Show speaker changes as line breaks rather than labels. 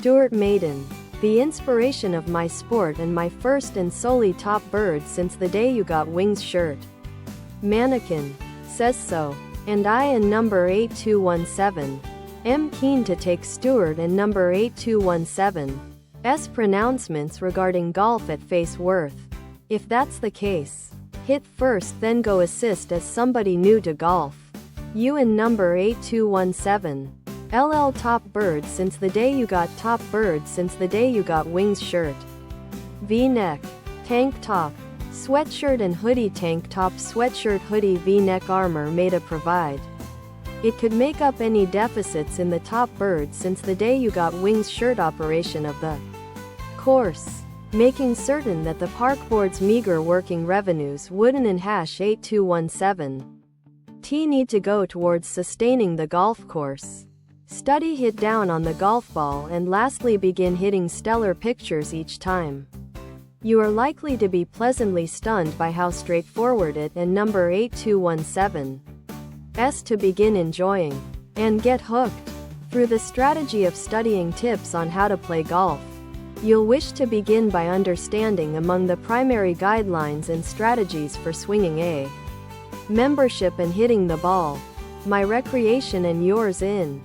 Stuart Maiden. The inspiration of my sport and my first and solely top bird since the day you got wings shirt. Mannequin. Says so. And I and number 8217. Am keen to take Stuart and number 8217's pronouncements regarding golf at face worth. If that's the case, hit first then go assist as somebody new to golf. You and number 8217. LL top bird since the day you got top bird since the day you got wings shirt. V-neck. Tank top. Sweatshirt and hoodie tank top sweatshirt hoodie V-neck armor made to provide. It could make up any deficits in the top bird since the day you got wings shirt operation of the course, making certain that the park board's meager working revenues wouldn't in #8217 need to go towards sustaining the golf course. Study hit down on the golf ball and lastly begin hitting stellar pictures each time. You are likely to be pleasantly stunned by how straightforward it and number 8217's to begin enjoying and get hooked. Through the strategy of studying tips on how to play golf, you'll wish to begin by understanding among the primary guidelines and strategies for swinging a membership and hitting the ball. My recreation and yours in